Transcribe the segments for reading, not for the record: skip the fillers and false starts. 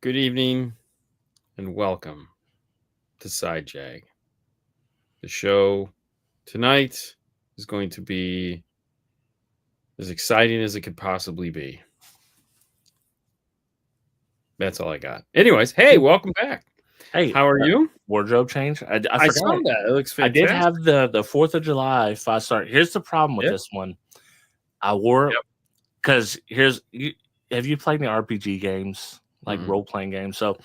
Good evening and welcome to Side Jag. The show tonight is going to be as exciting as it could possibly be. That's all I got. Anyways, hey, welcome back. Hey, how are you? Wardrobe change. I I forgot. saw that. It looks I fantastic. did have the 4th of July 5-star. Here's the problem with this one. I wore because have you played any RPG games like role playing games? So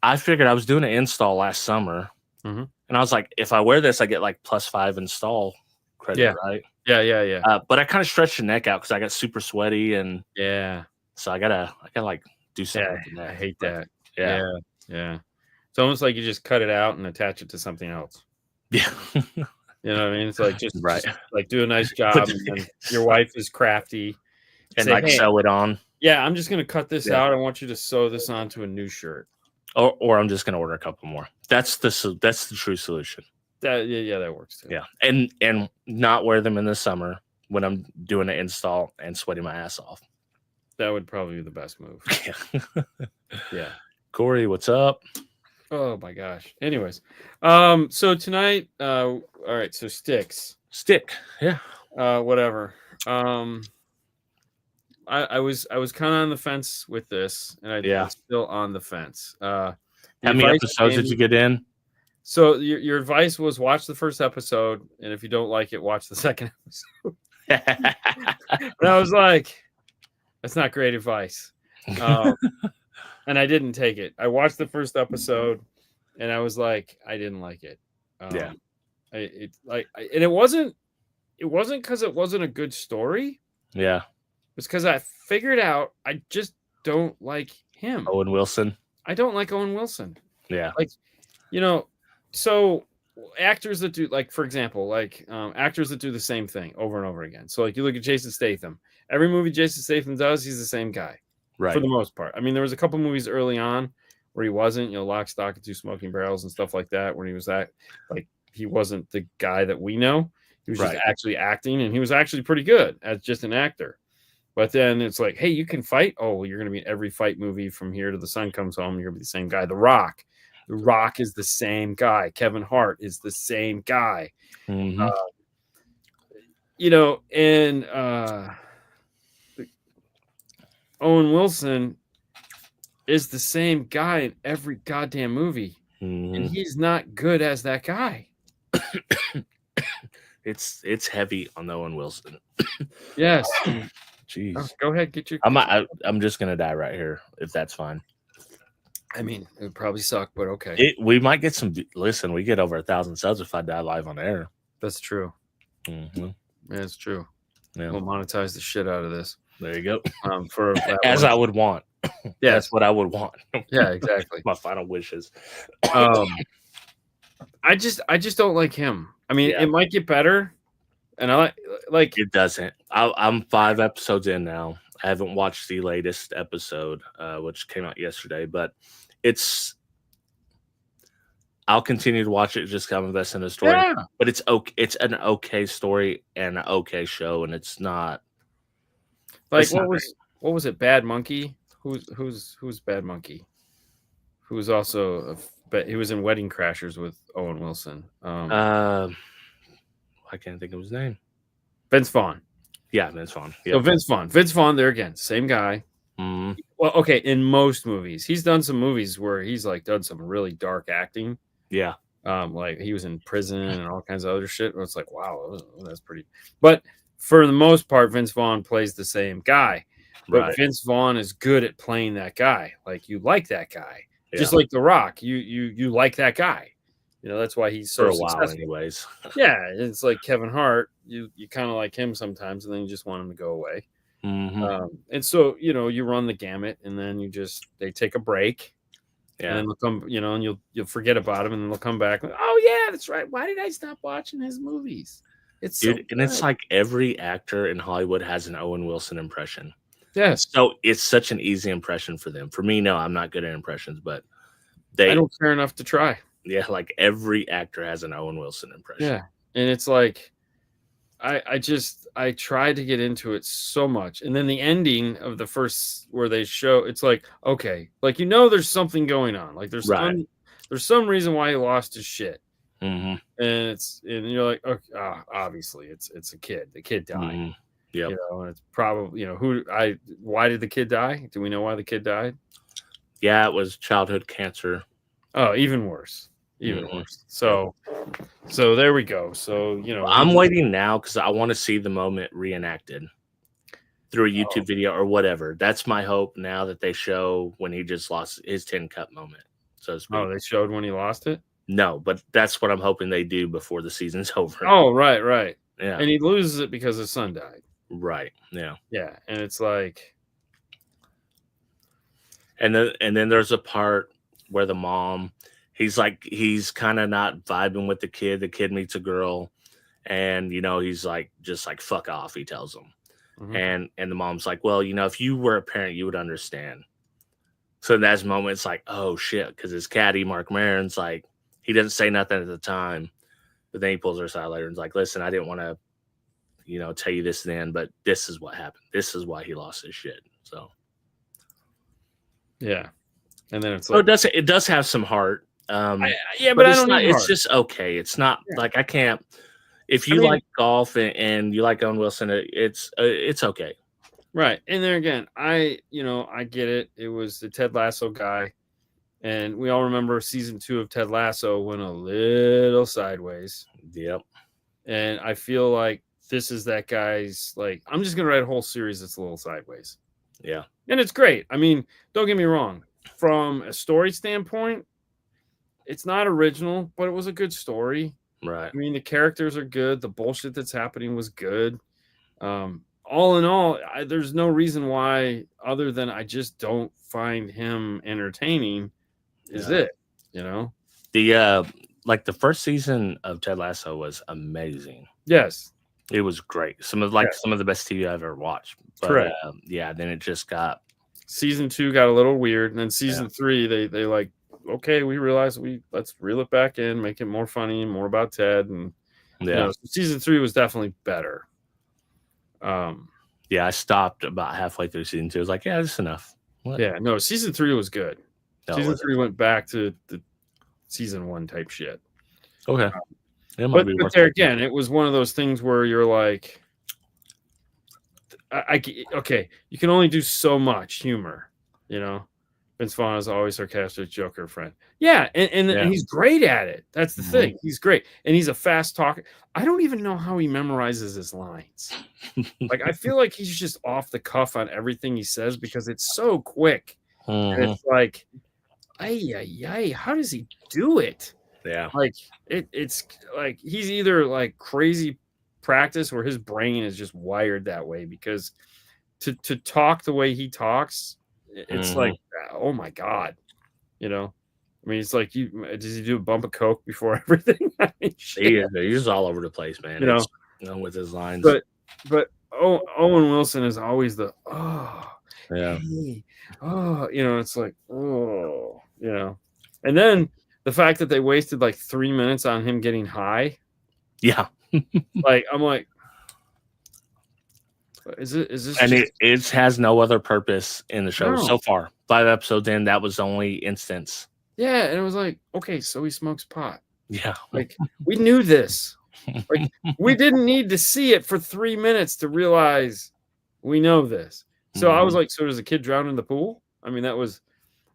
I figured I was doing an install last summer, and I was like, if I wear this, I get like +5 install credit, right? Yeah. But I kind of stretched the neck out because I got super sweaty, and so I gotta like do something. With the neck. I hate that. Yeah. It's almost like you just cut it out and attach it to something else. Yeah. You know what I mean? It's like just like do a nice job, and then your wife is crafty and say, like sew it on. Yeah, I'm just gonna cut this out. I want you to sew this onto a new shirt. Or I'm just gonna order a couple more. That's the true solution. That works too. Yeah, and not wear them in the summer when I'm doing an install and sweating my ass off. That would probably be the best move. Yeah. Corey, what's up? Oh my gosh. Anyways, so tonight, all right. So stick. Yeah. Whatever. I was kind of on the fence with this, and I'm still on the fence. How many episodes did you get in? So your advice was watch the first episode, and if you don't like it, watch the second episode. And I was like, that's not great advice. And I didn't take it. I watched the first episode, and I was like, I didn't like it. And it wasn't because it wasn't a good story. Yeah. It's because I figured out I just don't like him. Owen Wilson. I don't like Owen Wilson. Yeah. Like, so actors that do, like, for example, actors that do the same thing over and over again. So, like, you look at Jason Statham. Every movie Jason Statham does, he's the same guy. Right. For the most part. I mean, there was a couple movies early on where he wasn't, Lock, Stock, and Two Smoking Barrels and stuff like that, where he was he wasn't the guy that we know. He was just actually acting, and he was actually pretty good as just an actor. But then it's like, hey, you can fight? Oh, well, you're going to be in every fight movie from here to the sun comes home. You're going to be the same guy. The Rock is the same guy. Kevin Hart is the same guy. Mm-hmm. Owen Wilson is the same guy in every goddamn movie. Mm-hmm. And he's not good as that guy. It's heavy on Owen Wilson. Yes. Jeez. Oh, go ahead, get your. I'm just gonna die right here if that's fine. I mean, it would probably suck, but okay. We might get some. Listen, we get over 1,000 subs if I die live on air. That's true. Mm-hmm. That's true. Yeah. We'll monetize the shit out of this. There you go. For as I would want. Yeah, that's what I would want. Yeah, exactly. My final wishes. I just don't like him. I mean, it might get better. And I like it doesn't. I'm 5 episodes in now. I haven't watched the latest episode, which came out yesterday, but I'll continue to watch it just kind of invest in the story. Yeah. But it's okay. It's an okay story and an okay show, and it's not like what was it? Bad Monkey? Who's Bad Monkey? Who's also he was in Wedding Crashers with Owen Wilson. I can't think of his name. Vince Vaughn. Yeah, Vince Vaughn. Yep. So Vince Vaughn, there again, same guy. Mm-hmm. Well, okay, in most movies. He's done some movies where he's done some really dark acting. Yeah. Like he was in prison and all kinds of other shit. Where it's like, wow, that's pretty. But for the most part, Vince Vaughn plays the same guy. But Vince Vaughn is good at playing that guy. Like you like that guy. Yeah. Just like The Rock. You like that guy. That's why he's so successful. For a while, anyways. Yeah, it's like Kevin Hart. You kind of like him sometimes, and then you just want him to go away. Mm-hmm. And so you run the gamut, and then they take a break, and then they'll come, and you'll forget about him, and then they'll come back. Like, oh yeah, that's right. Why did I stop watching his movies? It's so and it's like every actor in Hollywood has an Owen Wilson impression. Yes. So it's such an easy impression for them. For me, no, I'm not good at impressions, but I don't care enough to try. Yeah, like every actor has an Owen Wilson impression. Yeah, and it's like I tried to get into it so much, and then the ending of the first where they show it's like, okay, like there's something going on, like there's some reason why he lost his shit, mm-hmm. and you're like, okay, obviously it's a kid. The kid died, mm-hmm. Yep. And it's probably why did the kid die? Do we know why the kid died? Yeah, it was childhood cancer. Oh, even worse. Even worse. So there we go. So, I'm waiting now because I want to see the moment reenacted through a YouTube video or whatever. That's my hope now that they show when he just lost his 10 cup moment. So to speak. Oh, they showed when he lost it? No, but that's what I'm hoping they do before the season's over. Oh, right. Yeah. And he loses it because his son died. Right. Yeah. Yeah. And it's like. And then there's a part where the mom, he's kind of not vibing with the kid. The kid meets a girl, and he's like, just like, fuck off, he tells him. Mm-hmm. And the mom's like, well, if you were a parent, you would understand. So in that moment, it's like, oh shit, because his caddy, Mark Maron's like, he doesn't say nothing at the time, but then he pulls her aside later and is like, listen, I didn't want to, tell you this then, but this is what happened. This is why he lost his shit. So. Yeah, and then it's like, it does have some heart. but I don't know. It's just okay. It's not like I can't. If you like golf and you like Owen Wilson, it's okay. Right, and there again, I get it. It was the Ted Lasso guy, and we all remember season 2 of Ted Lasso went a little sideways. Yep. And I feel like this is that guy's, like, I'm just gonna write a whole series that's a little sideways. Yeah. And it's great. I mean, don't get me wrong. From a story standpoint, it's not original, but it was a good story. Right. I mean, the characters are good. The bullshit that's happening was good. All in all, there's no reason why, other than I just don't find him entertaining. Is it? The the first season of Ted Lasso was amazing. Yes. It was great. Some of the best TV I've ever watched. But, correct. Then it just got. Season 2 got a little weird, and then season 3 they like, okay, we realize let's reel it back in, make it more funny, more about Ted, and season 3 was definitely better. I stopped about halfway through season 2. I was like, yeah, this is enough. What? Yeah, no, season 3 was good. Season 3 went back to the season 1 type shit. Okay. But there again, it was one of those things where you're like, okay, you can only do so much humor, Vince Vaughn is always sarcastic, joker friend. Yeah, and he's great at it. That's the thing. He's great, and he's a fast talker. I don't even know how he memorizes his lines. Like, I feel like he's just off the cuff on everything he says because it's so quick. And it's like, how does he do it? Yeah, like it's like he's either like crazy practice or his brain is just wired that way, because to talk the way he talks, it's like, oh my god, I mean, it's like, does he do a bump of coke before everything? I mean, he's all over the place, man. With his lines. But Owen Wilson is always the it's like, and then the fact that they wasted like 3 minutes on him getting high. Yeah. Like, I'm like, is this? And it has no other purpose in the show so far. 5 episodes in, that was the only instance. Yeah, and it was like, okay, so he smokes pot. Yeah. Like, we knew this. Like, we didn't need to see it for 3 minutes to realize we know this. So I was like, so does a kid drown in the pool? I mean, that was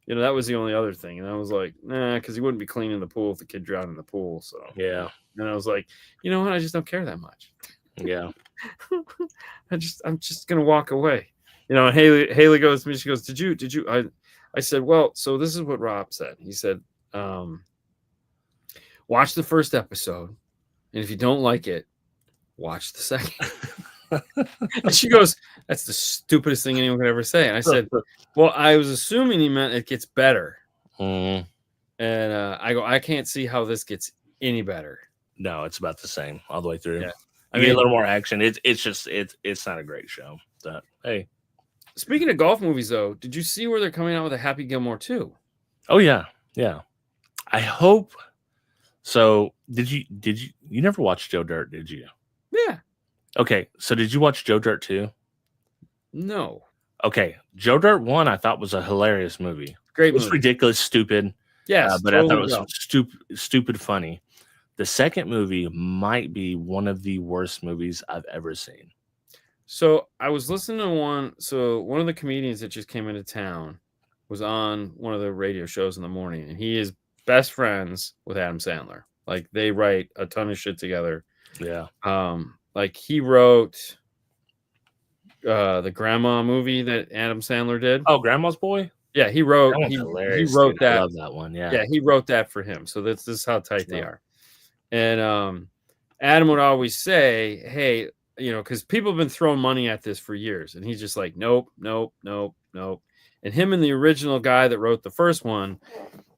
the only other thing. And I was like, nah, because he wouldn't be cleaning the pool if the kid drowned in the pool. So yeah. And I was like, you know what? I just don't care that much. Yeah. I'm just gonna walk away. And Haley goes to me, she goes, Did you I said, well, so this is what Rob said. He said, watch the first episode, and if you don't like it, watch the second. And she goes, that's the stupidest thing anyone could ever say. And I said, well, I was assuming he meant it gets better. And I go, I can't see how this gets any better. No, it's about the same all the way through. Yeah. I mean, a little more action. It's not a great show. But hey. Speaking of golf movies, though, did you see where they're coming out with a Happy Gilmore 2? Oh yeah. Yeah. I hope so. Did you never watch Joe Dirt, did you? Yeah. Okay, so did you watch Joe Dirt 2? No. Okay, Joe Dirt 1 I thought was a hilarious movie. Great It was movie. ridiculous, stupid. Yes, but totally I thought it was stupid funny. The second movie might be one of the worst movies I've ever seen. So I was listening to one. So one of the comedians that just came into town was on one of the radio shows in the morning, and he is best friends with Adam Sandler. Like they write a ton of shit together. Yeah. Like he wrote the Grandma movie that Adam Sandler did. Oh, Grandma's Boy? Yeah, he wrote That one's he hilarious, wrote dude. that. I love that one. Yeah. Yeah, he wrote that for him. So this is how tight they are. And Adam would always say, "Hey, you know, because people have been throwing money at this for years," and he's just like, "Nope, nope, nope, nope." And him and the original guy that wrote the first one,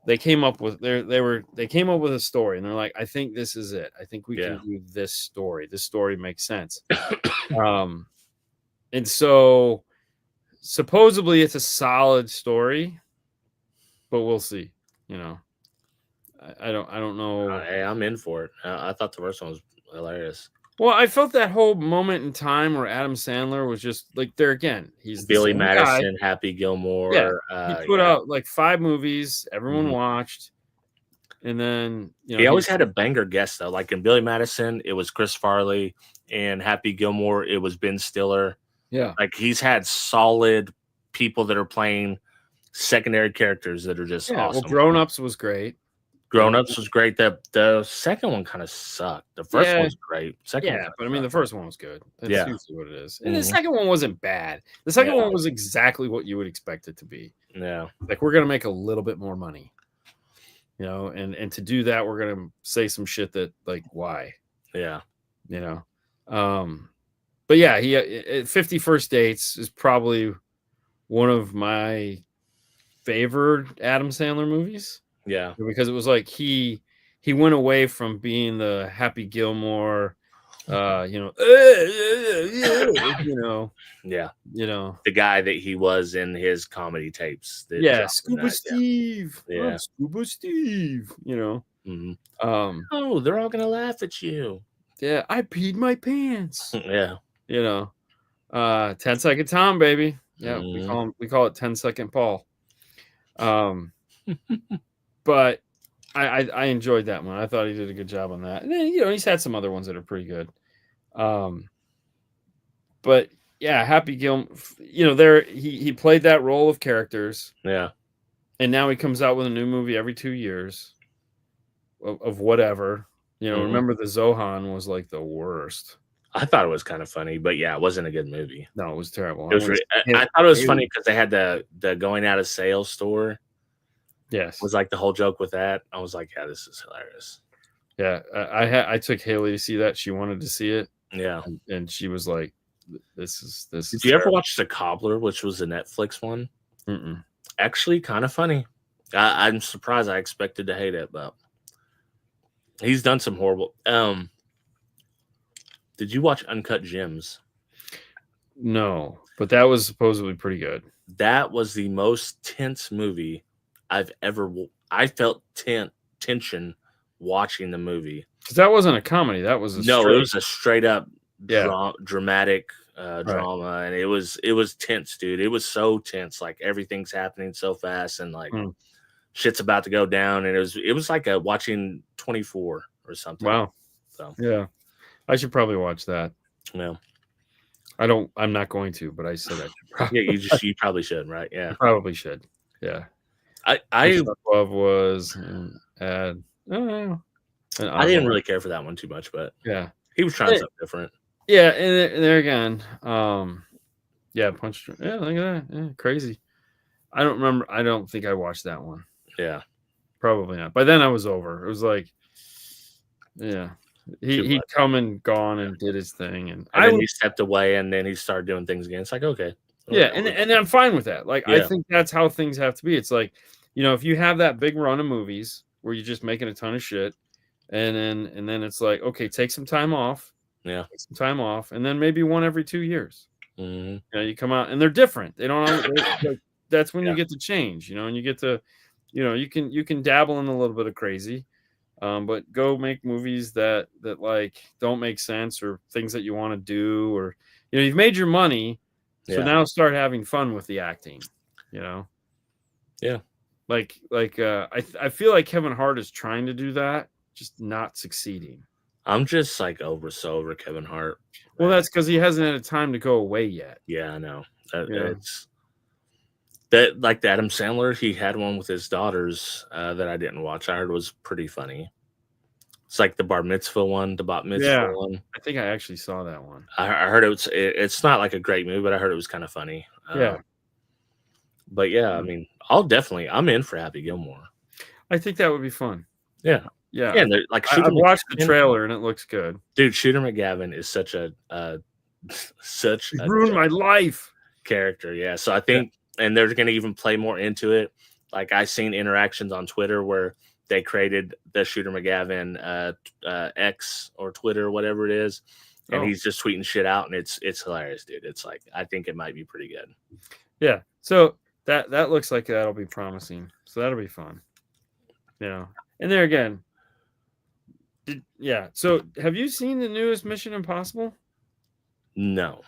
they came up with they came up with a story, and they're like, "I think this is it. I think we can do this story. This story makes sense." And so supposedly it's a solid story, but we'll see. You know, I don't know. Hey, I'm in for it. I thought the first one was hilarious. Well, I felt that whole moment in time where Adam Sandler was just like there again. He's Billy Madison, Happy Gilmore. Yeah, he put out like 5 movies. Everyone watched, and then he always had a banger guest though. Like in Billy Madison, it was Chris Farley, and Happy Gilmore, it was Ben Stiller. Yeah, like he's had solid people that are playing secondary characters that are just awesome. Well, Grown Ups was great. Grown Ups was great. The second one kind of sucked. The first one's great. Second one but I mean the first one was good. That's usually what it is. And the second one wasn't bad. The second one was exactly what you would expect it to be. Yeah. Like we're gonna make a little bit more money. You know, and to do that, we're gonna say some shit that like why? Yeah. You know. But yeah, he 50 First Dates is probably one of my favorite Adam Sandler movies. Yeah, because it was like he went away from being the Happy Gilmore, you know, the guy that he was in his comedy tapes. Scuba Steve, Scuba Steve, you know. Oh, they're all gonna laugh at you. Yeah, I peed my pants. Yeah, you know, 10-second Tom, baby. Yeah, we call it 10-second Paul. But I enjoyed that one. I thought he did a good job on that. And then, you know, he's had some other ones that are pretty good. But yeah, Happy Gilmore, you know, he played that role of characters. Yeah. And now he comes out with a new movie every 2 years of whatever. You know, remember the Zohan was like the worst. I thought it was kind of funny, but yeah, it wasn't a good movie. No, it was terrible. I thought it was funny because they had the going out of sales store. Yes, was like the whole joke with that. I was like, yeah, this is hilarious. Yeah, I took Haley to see that. She wanted to see it. Yeah, and she was like, "This is." Did you ever watch The Cobbler, which was a Netflix one? Actually, kind of funny. I'm surprised. I expected to hate it, but he's done some horrible. Did you watch Uncut Gems? No, but that was supposedly pretty good. That was the most tense movie I've ever. I felt tension watching the movie because that wasn't a comedy. That was it was a straight up dramatic drama, and it was tense, dude. It was so tense. Like everything's happening so fast, and like shit's about to go down, and it was like watching 24 or something. Wow. So yeah, I should probably watch that. Yeah. I'm not going to, but I said I should probably. Yeah, you probably should, right? Yeah. You probably should. Yeah. I love was I don't know. I didn't really care for that one too much, but yeah, he was trying something different. Yeah, and there again, Punch. Yeah, look at that. Yeah, crazy. I don't remember. I don't think I watched that one. Yeah, probably not. By then I was over. It was like, yeah. He'd come and gone and did his thing, and then he stepped away, and then he started doing things again. It's like, okay, yeah, and I'm fine with that. Like, I think that's how things have to be. It's like, you know, if you have that big run of movies where you're just making a ton of shit, and then it's like, okay, take some time off, take some time off, and then maybe one every 2 years. You know, you come out, and they're different. They don't. That's when you get to change, you know, and you get to, you know, you can dabble in a little bit of crazy. But go make movies that like don't make sense, or things that you want to do, or you've made your money, so now start having fun with the acting. Yeah. Like I feel like Kevin Hart is trying to do that, just not succeeding. I'm just like so over Kevin Hart. Well, that's because he hasn't had a time to go away yet. Yeah, I know. It's that, like the Adam Sandler, he had one with his daughters that I didn't watch. I heard was pretty funny. It's like the bar mitzvah one, the bat mitzvah one. I think I actually saw that one. I heard it's not like a great movie, but I heard it was kind of funny. Yeah. But yeah, I mean, I'm in for Happy Gilmore. I think that would be fun. Yeah. Yeah. Yeah. Like I watched the trailer and it looks good. Dude, Shooter McGavin is such he ruined my life character. Yeah. So I think, and they're going to even play more into it. Like I seen interactions on Twitter where they created the Shooter McGavin X or Twitter, whatever it is. And he's just tweeting shit out, and it's hilarious, dude. It's like, I think it might be pretty good. Yeah. So that looks like that'll be promising. So that'll be fun. And there again. So have you seen the newest Mission Impossible? No.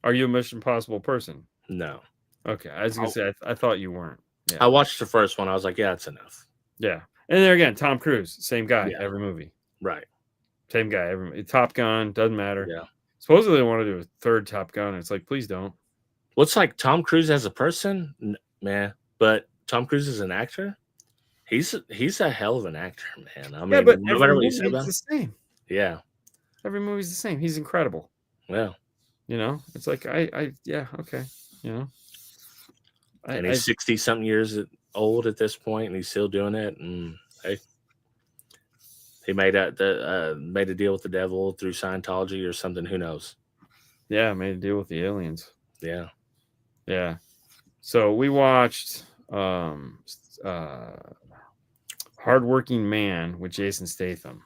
Are you a Mission Impossible person? No. Okay. I was going to say, I thought you weren't. Yeah. I watched the first one. I was like, yeah, that's enough. Yeah. And there again, Tom Cruise, same guy, every movie. Right. Same guy, every movie. Top Gun, doesn't matter. Yeah. Supposedly they want to do a third Top Gun. It's like, please don't. What's like Tom Cruise as a person? Man. But Tom Cruise as an actor? He's a hell of an actor, man. I mean, but no matter what you say about, the same. Yeah. Every movie's the same. He's incredible. Yeah. It's like yeah, okay. And he's 60-something years old at this point, and he's still doing it. And hey, he made a deal with the devil through Scientology or something. Who knows? Yeah, made a deal with the aliens. Yeah. Yeah. So we watched Hardworking Man with Jason Statham.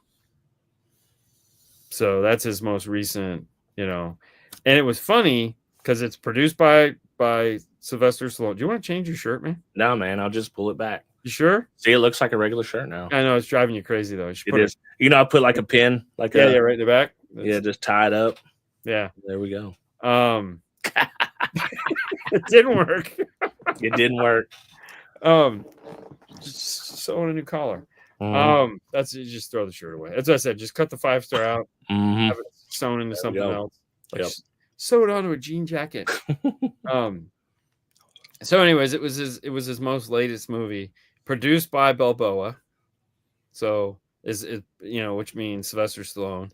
So that's his most recent, and it was funny because it's produced by Sylvester Stallone. Do you want to change your shirt, man? No, man, I'll just pull it back. You sure? See, it looks like a regular shirt now. I know it's driving you crazy though. It is. I put like a pin, like right in the back. Just tie it up. Yeah, there we go. It didn't work. It didn't work. Just sewing a new collar. Mm-hmm. That's you just throw the shirt away. As I said, just cut the 5-star out. Mm-hmm. Have it sewn into something else. Like sew it onto a jean jacket. So, anyways, it was his most latest movie, produced by Balboa. So which means Sylvester Stallone,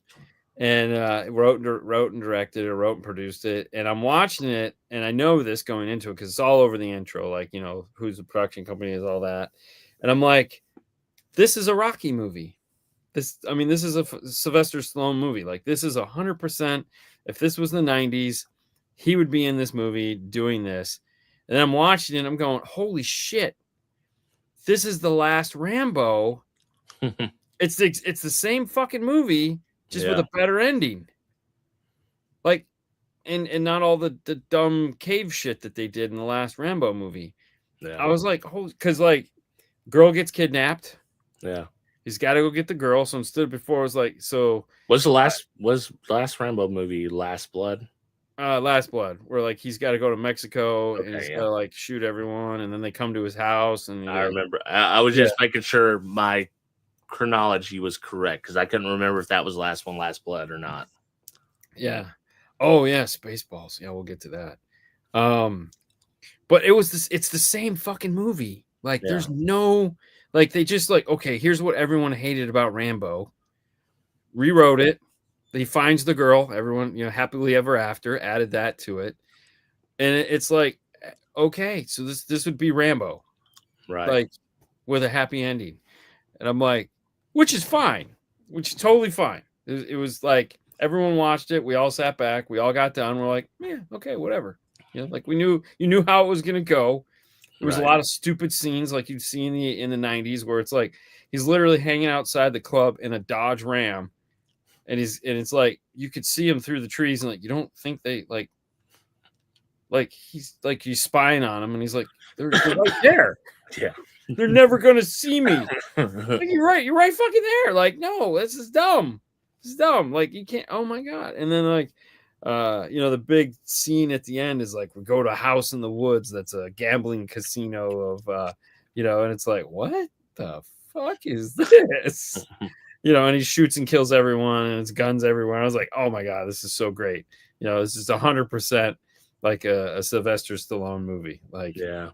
and wrote and directed it, wrote and produced it. And I'm watching it, and I know this going into it because it's all over the intro, like who's the production company is, all that. And I'm like, this is a Rocky movie. This is a Sylvester Stallone movie. Like, this is 100%. If this was the 90s, he would be in this movie doing this. And I'm watching it, and I'm going, holy shit. This is the last Rambo. It's the same fucking movie, just with a better ending. Like, and not all the dumb cave shit that they did in the last Rambo movie. Yeah. I was like, because like, girl gets kidnapped. Yeah. He's got to go get the girl. So instead, before it was like, so was last Rambo movie Last Blood? Last Blood, where like he's got to go to Mexico and he's got to like shoot everyone, and then they come to his house. And I remember. I was just making sure my chronology was correct because I couldn't remember if that was Last Blood or not. Yeah. Oh yeah, Spaceballs. Yeah, we'll get to that. But it's the same fucking movie. Like, there's no, like, they just like, okay, here's what everyone hated about Rambo. Rewrote it. He finds the girl, everyone, happily ever after, added that to it. And it's like, okay, so this would be Rambo. Right. Like, with a happy ending. And I'm like, which is fine, which is totally fine. It was like, everyone watched it. We all sat back. We all got done. We're like, yeah, okay, whatever. Like you knew how it was going to go. There was a lot of stupid scenes like you'd see in the 90s where it's like, he's literally hanging outside the club in a Dodge Ram. And it's like, you could see him through the trees, and like, you don't think they like like he's spying on him, and he's like, they're right there. Yeah. They're never gonna see me. Like, you're right fucking there. Like, no, this is dumb. This is dumb. Like, you can't. Oh my god. And then like, the big scene at the end is like we go to a house in the woods that's a gambling casino of and it's like, what the fuck is this? And he shoots and kills everyone, and it's guns everywhere. I was like, oh my god, this is so great. This is 100% like a Sylvester Stallone movie. Like, yeah.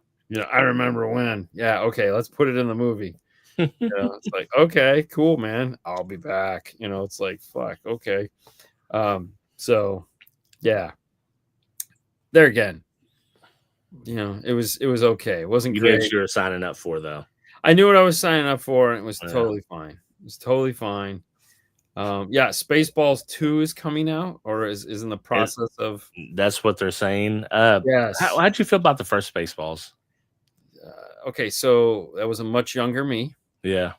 I remember when. Yeah, okay, let's put it in the movie. It's like, okay, cool, man. I'll be back. It's like, fuck, okay. So yeah. There again. It was okay. It wasn't great. You knew what you were signing up for, though. I knew what I was signing up for, and it was totally fine. It was totally fine. Spaceballs 2 is coming out, or is in the process of. That's what they're saying. Yes. How'd you feel about the first Spaceballs? Okay, so that was a much younger me. Yeah.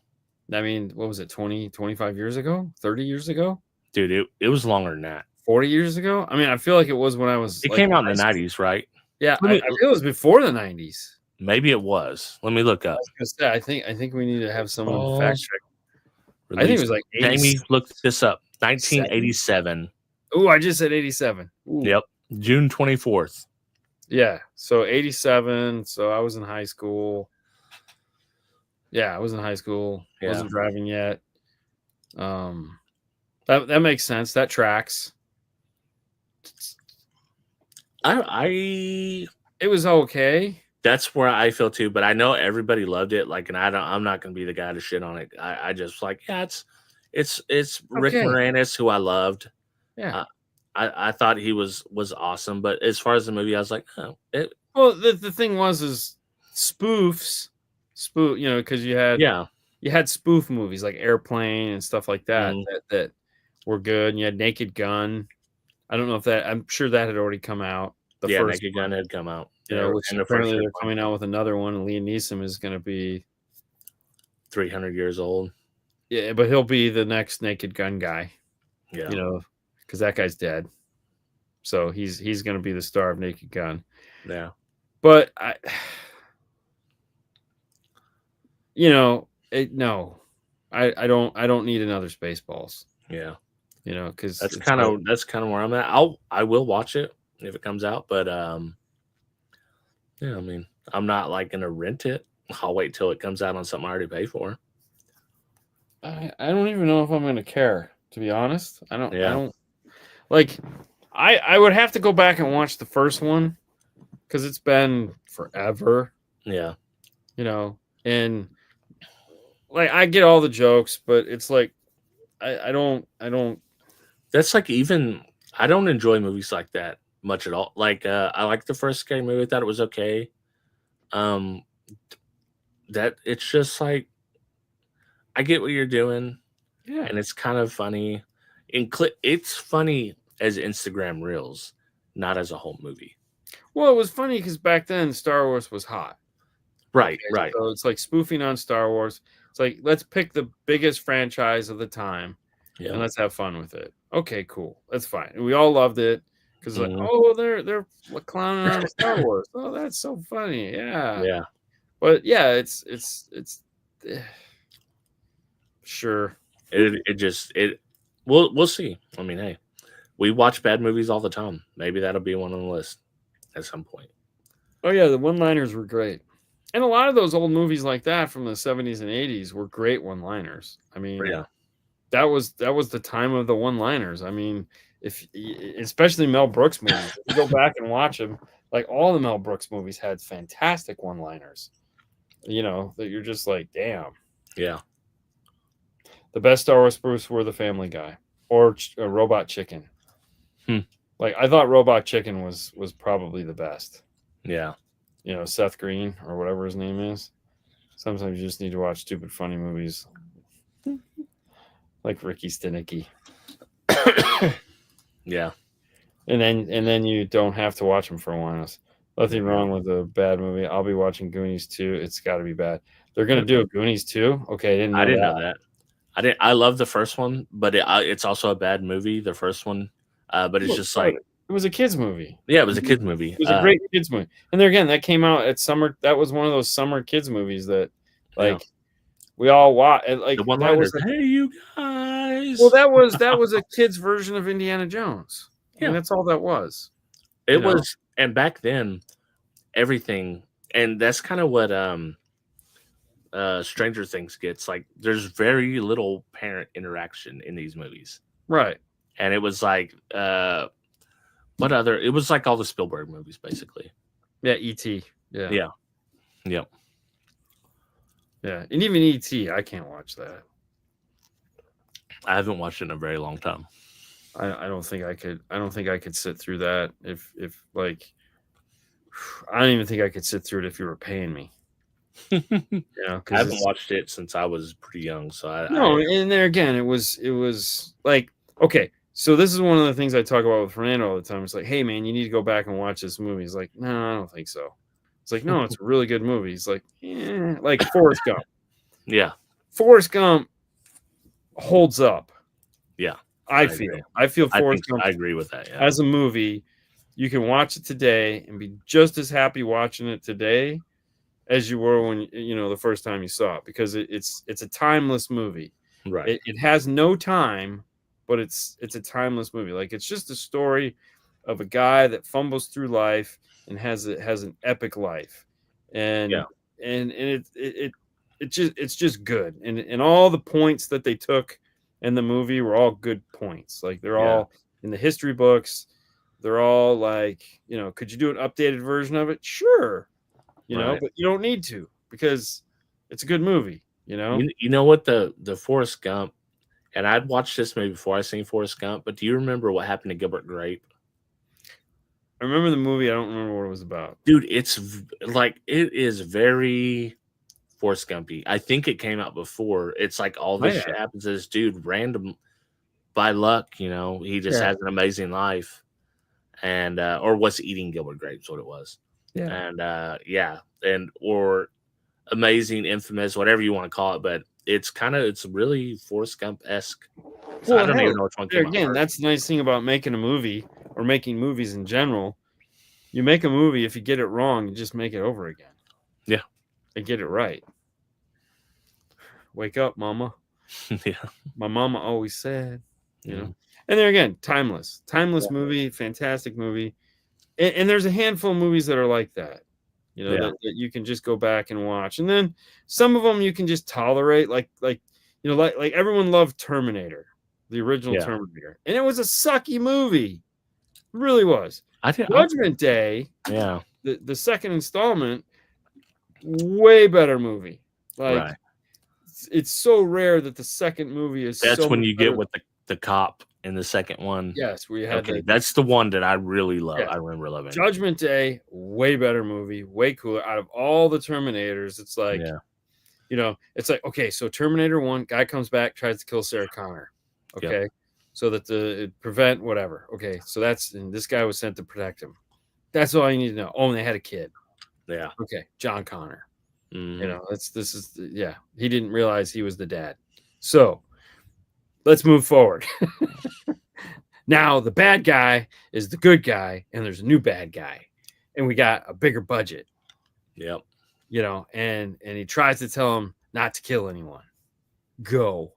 I mean, what was it, 20, 25 years ago? 30 years ago? Dude, it was longer than that. 40 years ago? I mean, I feel like it was when I was. It came out in the 90s, right? Yeah, I feel it was before the 90s. Maybe it was. Let me look up. I think we need to have someone fact check. Released. I think it was like 80. Jamie looked this up. 1987. Oh, I just said 87. Ooh. Yep. June 24th. Yeah. So 87. So I was in high school. Yeah, I was in high school. Yeah. Wasn't driving yet. That makes sense. That tracks. It was okay. That's where I feel too, but I know everybody loved it. Like, and I'm not gonna be the guy to shit on it. I just like, yeah, it's Rick Moranis, who I loved. Yeah. I thought he was awesome, but as far as the movie, I was like, oh. Well, the thing was spoofs, because you had spoof movies like Airplane and stuff like that that were good. And you had Naked Gun. I don't know if I'm sure that had already come out. The first Naked Gun had come out. Which apparently they're coming out with another one, and Liam Neeson is going to be 300 years old. Yeah, but he'll be the next Naked Gun guy. Yeah, because that guy's dead. So he's going to be the star of Naked Gun. Yeah, but I don't need another Spaceballs. Yeah, because that's kind of where I'm at. I will watch it if it comes out, but yeah, I mean, I'm not like gonna rent it. I'll wait till it comes out on something I already pay for. I don't even know if I'm gonna care, to be honest. I don't like. I would have to go back and watch the first one because it's been forever. Yeah, and like I get all the jokes, but it's like I don't. That's like, even I don't enjoy movies like that much at all. Like I like the first Scary Movie. I thought it was okay. That it's just like, I get what you're doing, and it's kind of funny. It's funny as Instagram reels, not as a whole movie. Well, it was funny because back then Star Wars was hot. Right, right. So it's like spoofing on Star Wars. It's like, let's pick the biggest franchise of the time, and let's have fun with it. Okay, cool. That's fine. And we all loved it because like, oh, they're clowning on Star Wars. Oh, that's so funny. Yeah. Yeah. But yeah, it's sure. We'll see. I mean, hey, we watch bad movies all the time. Maybe that'll be one on the list at some point. Oh yeah, the one-liners were great. And a lot of those old movies like that from the 70s and 80s were great one-liners. I mean, that was the time of the one-liners. I mean, especially Mel Brooks movies, if you go back and watch them, like all the Mel Brooks movies had fantastic one-liners. That you're just like, damn. Yeah. The best Star Wars spoofs were The Family Guy or Robot Chicken. Like, I thought Robot Chicken was probably the best. Yeah. Seth Green or whatever his name is. Sometimes you just need to watch stupid, funny movies. Like Ricky Stenicki. Yeah. And then you don't have to watch them for a while. Nothing wrong with a bad movie. I'll be watching Goonies 2. It's got to be bad. They're going to do a Goonies 2? Okay, I didn't know that. I love the first one, but it's also a bad movie, the first one. But it's just like, It was a kids movie. Yeah, it was a kids movie. It was a great kids movie. And there again, that came out at summer. That was one of those summer kids movies that, like, we all watch. Like the one that was like, hey, you guys. Well, that was a kid's version of Indiana Jones. I mean, that's all that was. It was, and back then, everything, and that's kind of what Stranger Things gets. Like, there's very little parent interaction in these movies, right? And it was like, what other? It was like all the Spielberg movies, basically. Yeah, E.T. Yeah. Yeah. And even E.T. I can't watch that. I haven't watched it in a very long time. I don't think I could. I don't think I could sit through that. If like, I don't even think I could sit through it if you were paying me. I haven't watched it since I was pretty young, so and there again, it was like, okay, so this is one of the things I talk about with Fernando all the time. It's like, hey man, you need to go back and watch this movie. He's like, no, I don't think so. It's like, no, it's a really good movie. He's like, like Forrest Gump. Yeah, Forrest Gump holds up. Yeah, I feel Forrest Gump. I agree with that. Yeah. As a movie, you can watch it today and be just as happy watching it today as you were when the first time you saw it, because it's a timeless movie. Right. It has no time, but it's a timeless movie. Like, it's just a story of a guy that fumbles through life and has an epic life, and it's just good, and all the points that they took in the movie were all good points. Like, they're all in the history books. They're all like, could you do an updated version of it? Sure. But you don't need to, because it's a good movie, You know what, the Forrest Gump, and I'd watched this movie before I seen Forrest Gump, but do you remember what happened to Gilbert Grape? I remember the movie. I don't remember what it was about. Dude, it is very Forrest Gumpy. I think it came out before. It's like all this shit happens to this dude random by luck, he just has an amazing life. And or was eating Gilbert Grapes, what it was. Or amazing, infamous, whatever you want to call it, but it's really Forrest Gump-esque. So I don't even know which one came out again, that's the nice thing about making a movie, or making movies in general. You make a movie, if you get it wrong, you just make it over again. Yeah. And get it right. Wake up, mama. Yeah. My mama always said, And there again, timeless movie, fantastic movie. And there's a handful of movies that are like that, that you can just go back and watch. And then some of them you can just tolerate, like everyone loved Terminator, the original Terminator. And it was a sucky movie. It really was. Judgment Day, the second installment, way better movie. Like, it's so rare that the second movie is That's when you get with the cop in the second one. Yes, we had that's the one that I really love. I remember loving Judgment Day, way better movie, way cooler. Out of all the Terminators, it's like, it's like, okay, so Terminator 1, guy comes back, tries to kill Sarah Connor. Okay. So that prevent whatever. Okay. So and this guy was sent to protect him. That's all you need to know. Oh, and they had a kid. Yeah. Okay. John Connor. He didn't realize he was the dad. So let's move forward. Now the bad guy is the good guy, and there's a new bad guy, and we got a bigger budget. Yep. And he tries to tell him not to kill anyone. Go.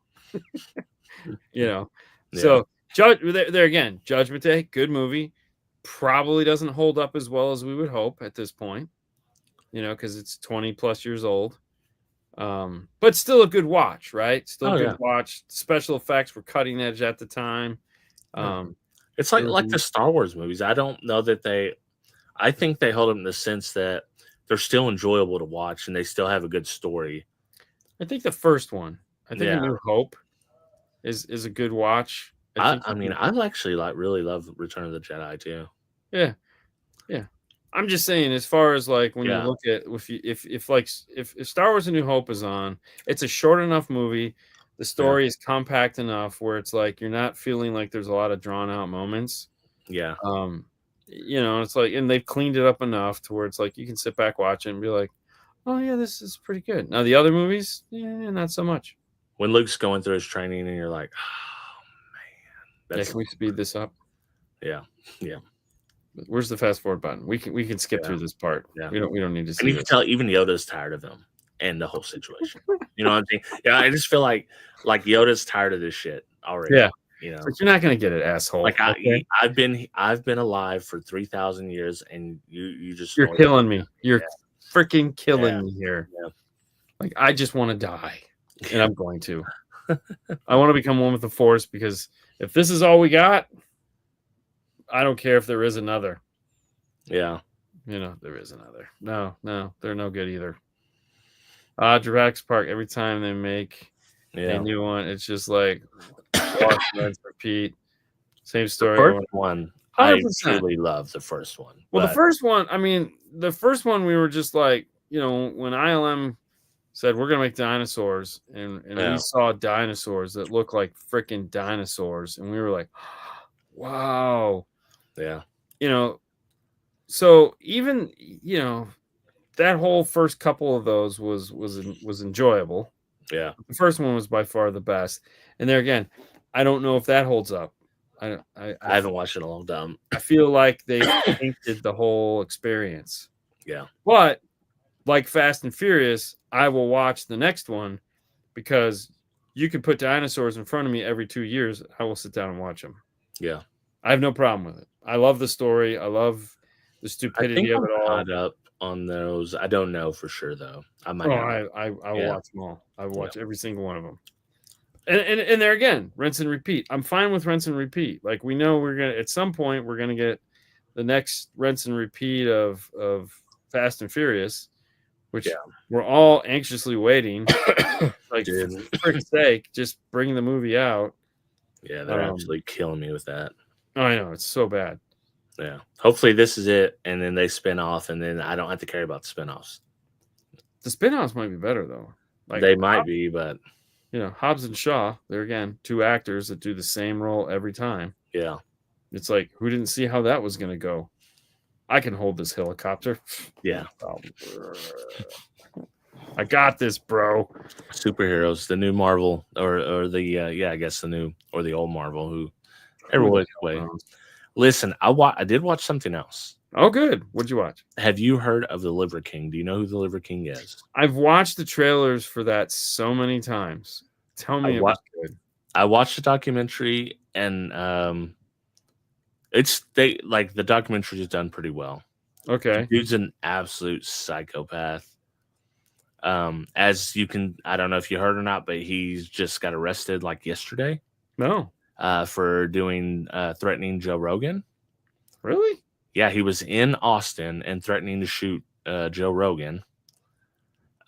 So there again, Judgment Day, good movie. Probably doesn't hold up as well as we would hope at this point, because it's 20 plus years old. But still a good watch, right? Still a good watch. Special effects were cutting edge at the time. It's like the Star Wars movies. I don't know that I think they hold them in the sense that they're still enjoyable to watch and they still have a good story. I think the first one, A New Hope, is a good watch. I actually really love Return of the Jedi too. Yeah. I'm just saying, as far as like when you look at if Star Wars: A New Hope is on, it's a short enough movie. The story is compact enough where it's like you're not feeling like there's a lot of drawn out moments. Yeah. It's like, and they've cleaned it up enough to where it's like you can sit back, watch it, and be like, oh yeah, this is pretty good. Now the other movies, not so much. When Luke's going through his training and you're like, oh man, can we speed this up? Yeah. Where's the fast forward button? We can skip through this part. Yeah. We don't need to see. And you can tell even Yoda's tired of him and the whole situation. You know what I'm saying? Yeah, I just feel like Yoda's tired of this shit already. Yeah. You know, but you're not gonna get it, asshole. Like I've been alive for 3,000 years, and you're killing me. You're freaking killing me here. Yeah. Like I just want to die, and I'm going to. I want to become one with the Force because if this is all we got, I don't care if there is another. Yeah, there is another. No, they're no good either. Jurassic Park. Every time they make a new one, it's just like watch, rinse, repeat. Same story. The first one, 100%. I really love the first one. Well, the first one, the first one we were just like, when ILM said we're gonna make dinosaurs, and we saw dinosaurs that look like freaking dinosaurs, and we were like, wow. Yeah. So even that whole first couple of those was enjoyable. Yeah. The first one was by far the best. And there again, I don't know if that holds up. I haven't watched it in a long time. I feel like they painted the whole experience. Yeah. But like Fast and Furious, I will watch the next one because you can put dinosaurs in front of me every 2 years. I will sit down and watch them. Yeah. I have no problem with it. I love the story. I love the stupidity of it all. Caught up on those. I don't know for sure though. I might. I will watch them all. I will watch every single one of them. And there again, rinse and repeat. I'm fine with rinse and repeat. Like we know at some point we're gonna get the next rinse and repeat of Fast and Furious, which we're all anxiously waiting. Like for frick's sake, just bring the movie out. Yeah, they're absolutely killing me with that. I know, it's so bad. Yeah. Hopefully this is it, and then they spin off, and then I don't have to care about the spin-offs. The spin-offs might be better though. Like they might be, but Hobbs and Shaw, they're again 2 actors that do the same role every time. Yeah. It's like, who didn't see how that was gonna go? I can hold this helicopter. Yeah. I got this, bro. Superheroes, the new Marvel, or the I guess the new or the old Marvel, who every way. Listen, I did watch something else. Oh, good. What'd you watch? Have you heard of the Liver King? Do you know who the Liver King is? I've watched the trailers for that so many times. Tell me it was good. I watched the documentary, and the documentary is done pretty well. Okay. The dude's an absolute psychopath. As you can, I don't know if you heard or not, but he's just got arrested like yesterday. No. For doing threatening Joe Rogan. Really? Yeah, he was in Austin and threatening to shoot Joe Rogan.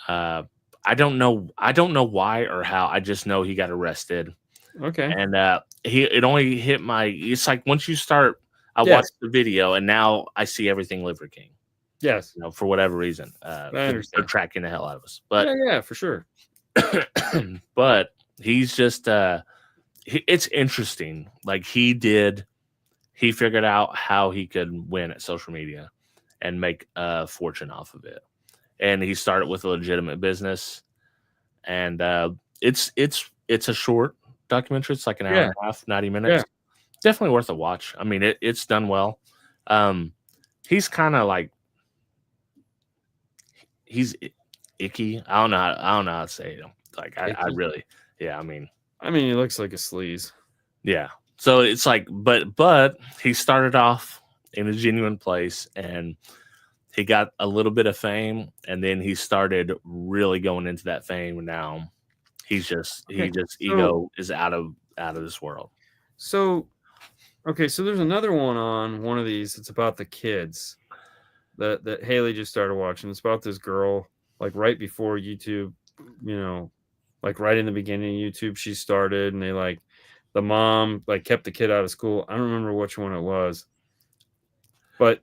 I don't know why or how. I just know he got arrested. Okay. And it only hit it's like once you start, I watched the video and now I see everything Liver King. Yes. For whatever reason. I understand. They're tracking the hell out of us. But yeah, for sure. But he's just it's interesting. Like he figured out how he could win at social media and make a fortune off of it. And he started with a legitimate business. And it's a short documentary. It's like an hour and a half, 90 minutes. Yeah. Definitely worth a watch. I mean, it's done well. He's kind of like he's icky. I don't know how to say it. Like I really, I mean, he looks like a sleaze. Yeah. So it's like, but he started off in a genuine place, and he got a little bit of fame, and then he started really going into that fame. And now he's just ego is out of this world. So, okay, so there's another one on one of these. It's about the kids that Haley just started watching. It's about this girl, like right before YouTube, like right in the beginning of YouTube, she started, and the mom kept the kid out of school. I don't remember which one it was, but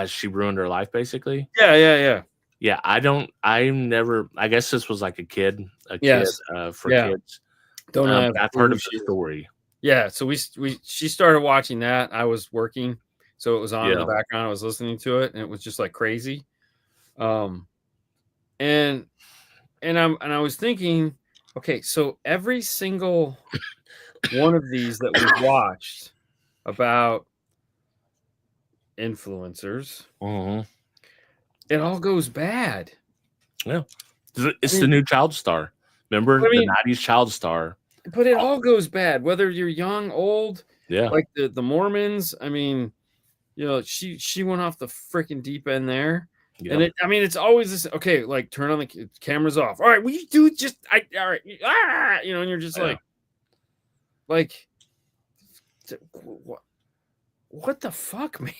she ruined her life basically. Yeah. I guess this was like a kid for kids. I've heard of the story. Yeah, so she started watching that. I was working, so it was on in the background. I was listening to it, and it was just like crazy. And I was thinking, okay, so every single one of these that we've watched about influencers, Mm-hmm. it all goes bad. Yeah. It's the new child star. Remember the 90s child star? But it all goes bad, whether you're young, old. Yeah. Like the Mormons. I mean, you know, she went off the freaking deep end there. Yep. And it's always this. Okay, like turn on the cameras off. All right, will you do just all right, you know, and you're just like, what the fuck, man?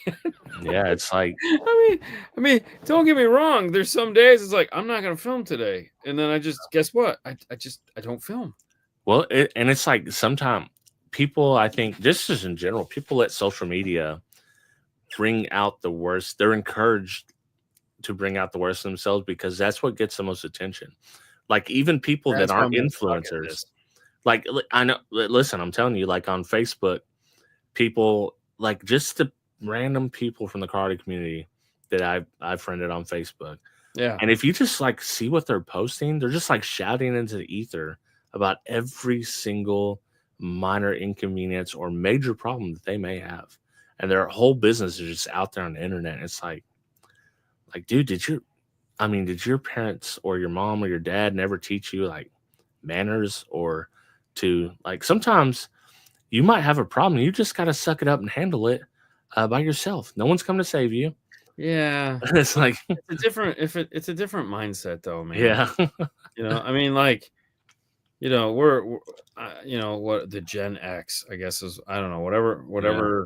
Yeah, it's like, I mean, don't get me wrong. There's some days it's like I'm not gonna film today, and then I just guess what? I don't film. Well, and it's like sometimes people, I think, just as in general, people let social media bring out the worst. They're encouraged to bring out the worst of themselves because that's what gets the most attention. Like even people that aren't influencers. Like I know, listen, I'm telling you, like on Facebook, people like just the random people from the karate community that I've friended on Facebook. Yeah. And if you just like see what they're posting, they're just like shouting into the ether about every single minor inconvenience or major problem that they may have. And their whole business is just out there on the internet. It's like, dude, did your parents or your mom or your dad never teach you like manners or to like sometimes you might have a problem. You just got to suck it up and handle it by yourself. No one's coming to save you. Yeah. It's like it's a different mindset though, man. Yeah. You know, I mean, like, you know, we're you know, what the Gen X, I guess is, I don't know, whatever. Yeah.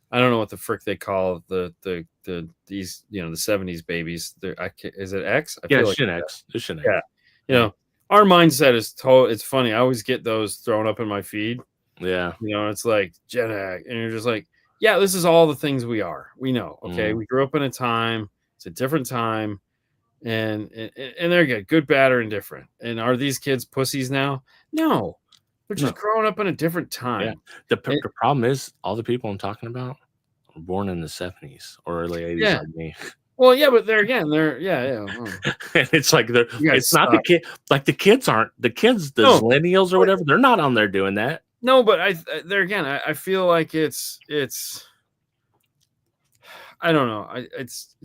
I don't know what the frick they call these, you know, the 70s babies. Is it X? I feel like Gen X. It's Gen X. Yeah. You know, our mindset is it's funny. I always get those thrown up in my feed. Yeah. You know, it's like Gen X. And you're just like, yeah, this is all the things we are. We know. Okay. We grew up in a time. It's a different time. And they're good, bad, or indifferent. And are these kids pussies now? No. They're just growing up in a different time. Yeah. The problem is all the people I'm talking about were born in the 70s or early 80s like me. Well, yeah, but they're it's like it's not the kid. Like the kids aren't the millennials or whatever. They're not on there doing that. No, but I feel like it's I don't know. It's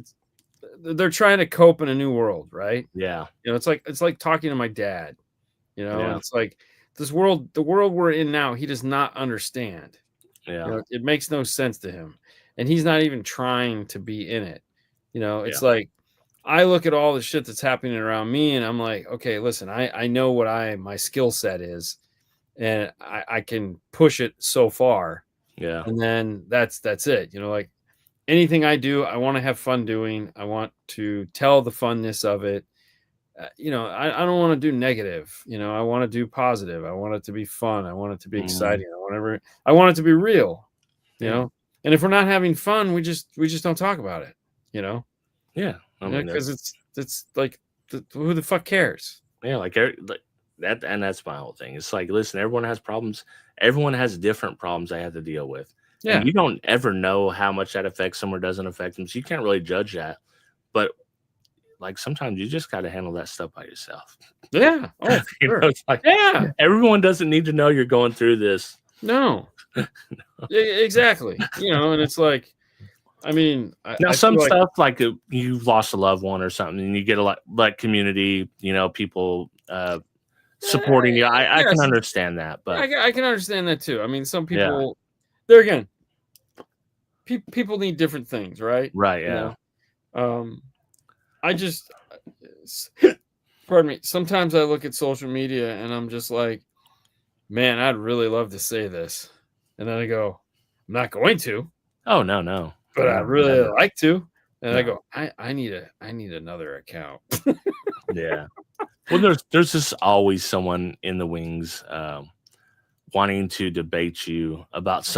they're trying to cope in a new world, right? Yeah. You know, it's like talking to my dad. You know, and it's like the world we're in now, he does not understand. Yeah. You know, it makes no sense to him. And he's not even trying to be in it. You know, it's like I look at all the shit that's happening around me and I'm like, okay, listen, I know what my skill set is and I can push it so far. Yeah. And then that's it. You know, like anything I do, I want to have fun doing. I want to tell the funness of it. You know, I don't want to do negative. You know, I want to do positive. I want it to be fun. I want it to be exciting. I want it to be real. You know, and if we're not having fun, we just don't talk about it. You know. Yeah, because it's like who the fuck cares? Yeah, like that, and that's my whole thing. It's like, listen, everyone has problems. Everyone has different problems they have to deal with. Yeah, and you don't ever know how much that affects them or doesn't affect them, so you can't really judge that. But like sometimes you just got to handle that stuff by yourself. Yeah, oh, you know, it's like everyone doesn't need to know you're going through this. No, exactly. You know, and it's like. I mean, some stuff like you've lost a loved one or something, and you get a lot like community, you know, people supporting you. I can understand that, but I can understand that too. I mean, some people, there again, people need different things, right? Right. Yeah. You know? I just, pardon me. Sometimes I look at social media and I'm just like, man, I'd really love to say this, and then I go, I'm not going to. Oh no. But I'd really like to. And I go, I need another account. Yeah. Well, there's just always someone in the wings wanting to debate you about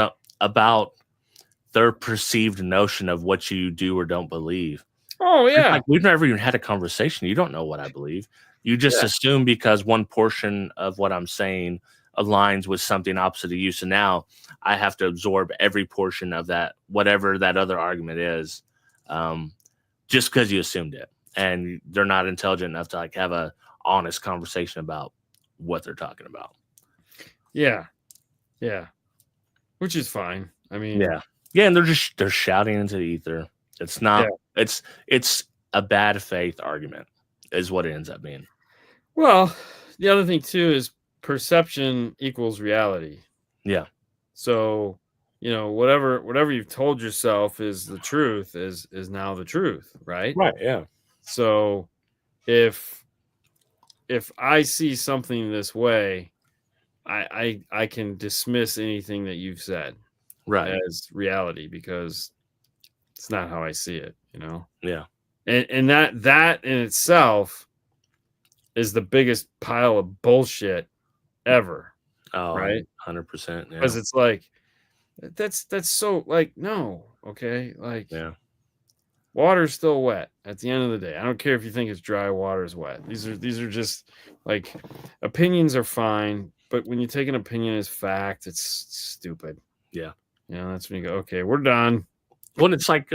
their perceived notion of what you do or don't believe. Oh yeah. Like, we've never even had a conversation. You don't know what I believe. You just assume because one portion of what I'm saying aligns with something opposite of you. So now I have to absorb every portion of that, whatever that other argument is, just because you assumed it. And they're not intelligent enough to like have a honest conversation about what they're talking about. Yeah. Yeah. Which is fine. I mean, Yeah, and they're shouting into the ether. It's not. Yeah. It's a bad faith argument, is what it ends up being. Well, the other thing too is perception equals reality. Yeah. So, whatever you've told yourself is the truth is now the truth, right? Right. Yeah. So, if I see something this way, I can dismiss anything that you've said, right, as reality, because it's not how I see it, Yeah. And that in itself is the biggest pile of bullshit ever. Oh, right? 100%. Yeah. Because it's like that's so like no, okay, like water's still wet at the end of the day. I don't care if you think it's dry, water's wet. These are just like opinions are fine, but when you take an opinion as fact, it's stupid. Yeah. That's when you go, okay, we're done. Well, it's like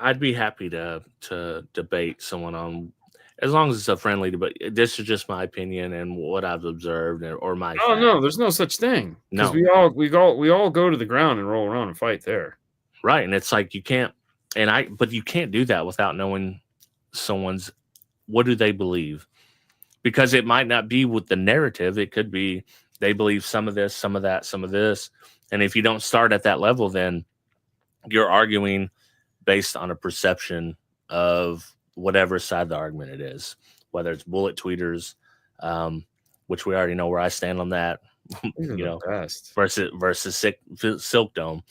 I'd be happy to debate someone on, as long as it's a friendly debate. This is just my opinion and what I've observed, or my. Oh no, there's no such thing. No, we all go to the ground and roll around and fight there. Right, and it's like you can't, but you can't do that without knowing someone's, what do they believe, because it might not be with the narrative. It could be they believe some of this, some of that, some of this, and if you don't start at that level, then you're arguing based on a perception of whatever side of the argument it is, whether it's bullet tweeters, which we already know where I stand on that, best. versus Silk Dome.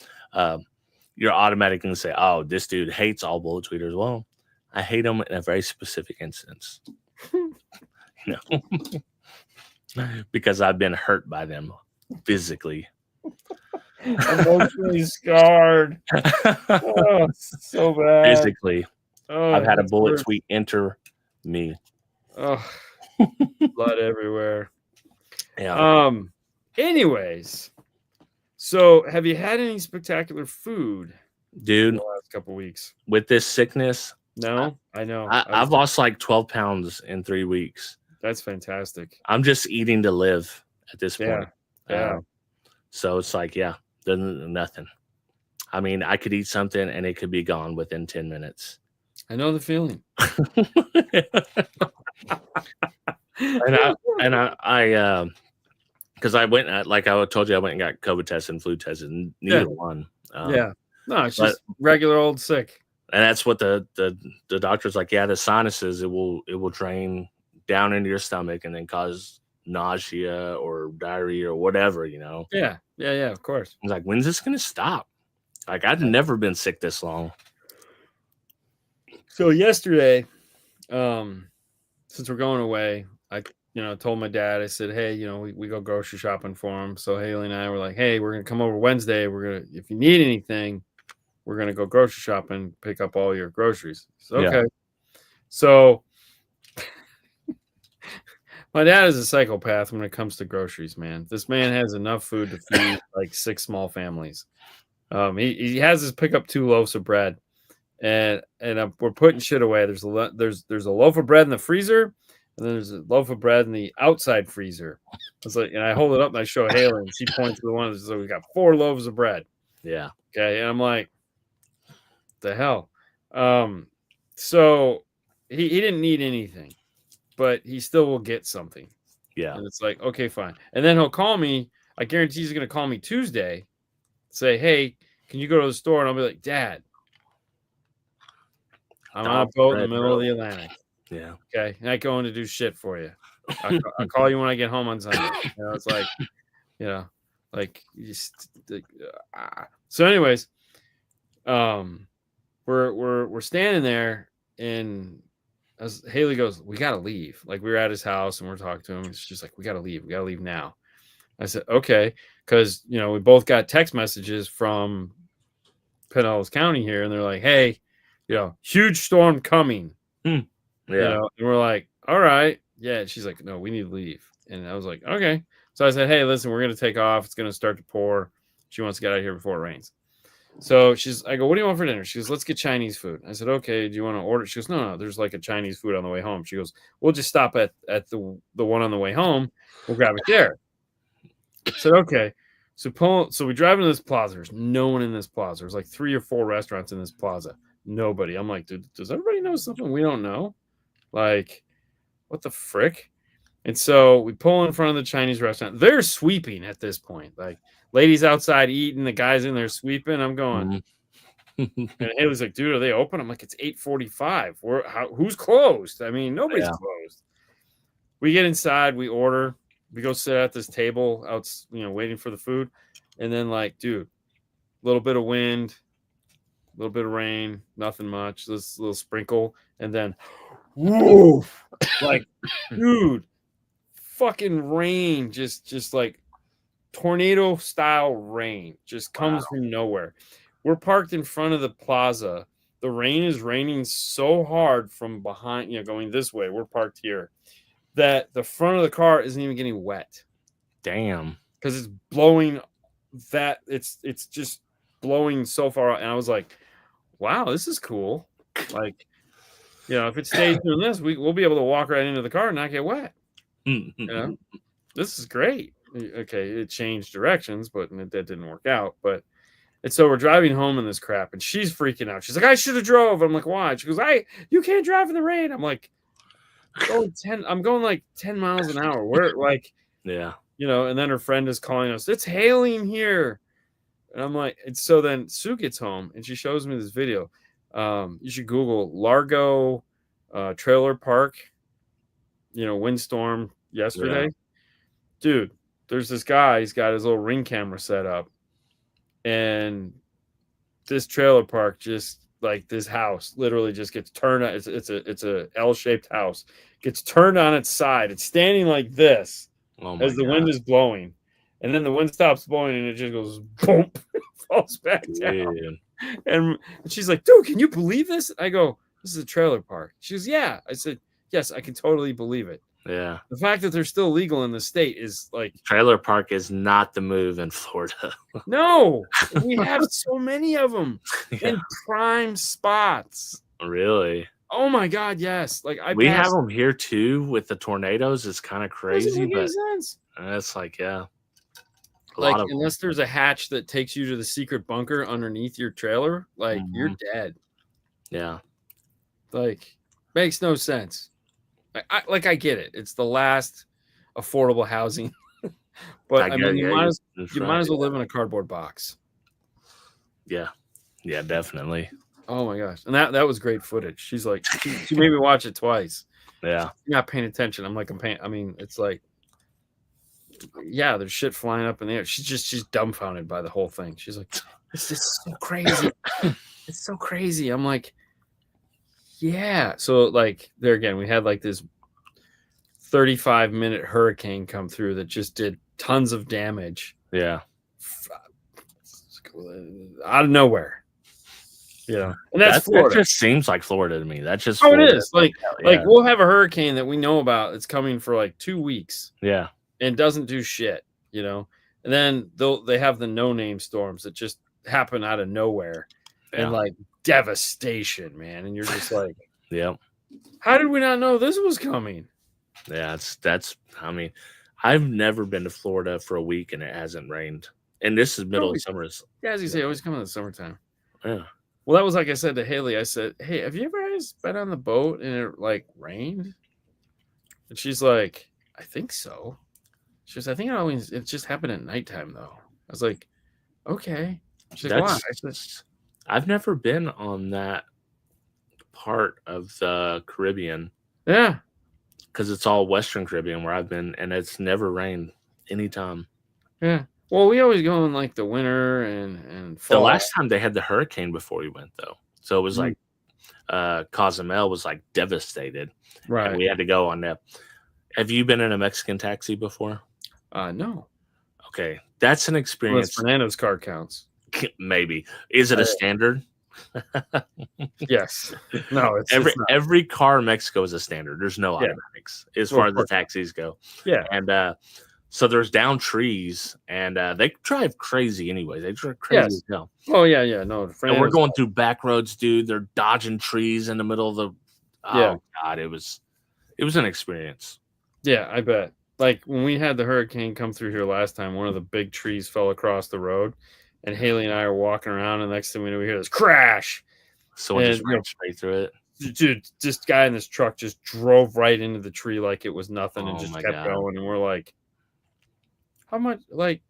You're automatically going to say, oh, this dude hates all bullet tweeters. Well, I hate them in a very specific instance, because I've been hurt by them physically. Emotionally scarred. Oh, so bad. Physically. Oh, I've had a bullet tweet enter me. Oh, blood everywhere. Yeah. Anyways, so have you had any spectacular food, dude, in the last couple weeks with this sickness? No, I know. I've lost like 12 pounds in 3 weeks. That's fantastic. I'm just eating to live at this point. Yeah. So it's like, there's nothing. I mean, I could eat something and it could be gone within 10 minutes. I know the feeling. and I because I went, like I told you, I went and got COVID tested and flu tested, and neither one. No, it's just regular old sick. And that's what the doctor's like. Yeah, the sinuses, it will drain down into your stomach and then cause nausea or diarrhea or whatever, Yeah, of course. I was like, when's this gonna stop? Like, I've never been sick this long. So yesterday, since we're going away, I told my dad, I said, hey, we go grocery shopping for him. So Haley and I were like, hey, we're gonna come over Wednesday. If you need anything, we're gonna go grocery shopping, pick up all your groceries. So, okay. So my dad is a psychopath when it comes to groceries, man. This man has enough food to feed like 6 small families. He has us pick up 2 loaves of bread, and we're putting shit away. There's a loaf of bread in the freezer, and then there's a loaf of bread in the outside freezer. I was like, and I hold it up and I show Haley, and she points to the one. So we got 4 loaves of bread. Yeah. Okay, and I'm like, the hell. So he didn't need anything, but he still will get something. Yeah. And it's like, okay, fine. And then he'll call me. I guarantee he's going to call me Tuesday, say, hey, can you go to the store? And I'll be like, Dad, I'm on a boat in the middle of the Atlantic. Yeah. Okay. I ain't going to do shit for you. I'll call you when I get home on Sunday. It's like, so anyways, we're standing there, and as Haley goes, we got to leave. Like, we were at his house and we're talking to him. It's just like, we got to leave. We got to leave now. I said, okay. Cause we both got text messages from Pinellas County here. And they're like, hey, huge storm coming. Yeah. And we're like, all right. Yeah. She's like, no, we need to leave. And I was like, okay. So I said, hey, listen, we're going to take off. It's going to start to pour. She wants to get out of here before it rains. So I go, what do you want for dinner? She goes, let's get Chinese food. I said, okay, do you want to order? She goes, no, there's like a Chinese food on the way home. She goes, we'll just stop at the one on the way home. We'll grab it there. I said, okay. So we drive into this plaza. There's no one in this plaza. There's like 3 or 4 restaurants in this plaza. Nobody. I'm like, dude, does everybody know something we don't know? Like, what the frick? And so we pull in front of the Chinese restaurant. They're sweeping at this point. Like, ladies outside eating, the guys in there sweeping. I'm going, and Haley's like, dude, are they open? I'm like, it's 8:45. Who's closed? I mean, nobody's closed. We get inside, we order, we go sit at this table out, waiting for the food. And then, like, dude, a little bit of wind, a little bit of rain, nothing much, this little sprinkle, and then whoa, like, dude, fucking rain, just like tornado style rain just comes from nowhere. We're parked in front of the plaza. The rain is raining so hard from behind, going this way. We're parked here that the front of the car isn't even getting wet. Damn. Because it's blowing it's just blowing so far out. And I was like, wow, this is cool. Like, if it stays doing this, we'll be able to walk right into the car and not get wet. This is great. Okay, it changed directions, but that didn't work out. And so we're driving home in this crap, and she's freaking out. She's like, I should have drove. I'm like, why? She goes, you can't drive in the rain. I'm like, I'm going like 10 miles an hour. We're like, yeah. And then her friend is calling us, it's hailing here. And I'm like, and so then Sue gets home and she shows me this video. You should Google Largo trailer park, windstorm yesterday. Yeah. Dude, there's this guy, he's got his little Ring camera set up. And this trailer park, just like this house, literally just gets turned on. It's a L-shaped house, gets turned on its side. It's standing like this as the wind is blowing, and then the wind stops blowing, and it just goes boom, falls back down. And she's like, "Dude, can you believe this?" I go, "This is a trailer park." She goes, "Yeah." I said, "Yes, I can totally believe it." Yeah. The fact that they're still legal in the state is like, trailer park is not the move in Florida. No, we have so many of them in prime spots. Really? Oh my God, yes. Like we have them here too with the tornadoes. It's kind of crazy, but it's like, like unless there's a hatch that takes you to the secret bunker underneath your trailer, like you're dead. Yeah. Like, makes no sense. I get it. It's the last affordable housing, but you might as well live in a cardboard box. Yeah, definitely. Oh my gosh, and that was great footage. She's like, she made me watch it twice. Yeah, you're not paying attention. I'm like, it's like, yeah, there's shit flying up in the air. She's dumbfounded by the whole thing. She's like, this is so crazy. It's so crazy. I'm like, yeah. So like there again, we had like this 35-minute hurricane come through that just did tons of damage. Yeah. Out of nowhere. Yeah. And that's Florida. That just seems like Florida to me. That's just Florida. It is. Like we'll have a hurricane that we know about that's coming for like 2 weeks. Yeah. And doesn't do shit, And then they have the no-name storms that just happen out of nowhere. Yeah. And like devastation, man. And you're just like, yeah. How did we not know this was coming? Yeah, I've never been to Florida for a week and it hasn't rained. And this is middle of summer. Yeah, as you say, always come in the summertime. Yeah. Well, that was like I said to Haley. I said, "Hey, have you ever guys been on the boat and it like rained?" And she's like, "I think so." She goes, "I think it just happened at nighttime though." I was like, "Okay." She's like, "Why?" I said, I've never been on that part of the Caribbean. Yeah. Because it's all Western Caribbean where I've been, and it's never rained anytime. Yeah. Well, we always go in like the winter and fall. The last time they had the hurricane before we went, though. So it was like Cozumel was like devastated. Right. And we had to go on that. Have you been in a Mexican taxi before? No. Okay. That's an experience. Well, Fernando's car counts. Maybe. Is it a standard? Yes. No, it's every car in Mexico is a standard. There's no automatics as far as the taxis go. Yeah. And so there's down trees, and they drive crazy anyway. They drive crazy as hell. Oh yeah. No, and we're going through back roads, dude. They're dodging trees in the middle of the. Oh God, it was an experience. Yeah, I bet. like when we had the hurricane come through here last time, one of the big trees fell across the road, and Haley and I are walking around, and next thing we know, we hear this crash. Someone just ran straight through it. Dude, this guy in this truck just drove right into the tree like it was nothing and just kept going. And we're like, how much? Like,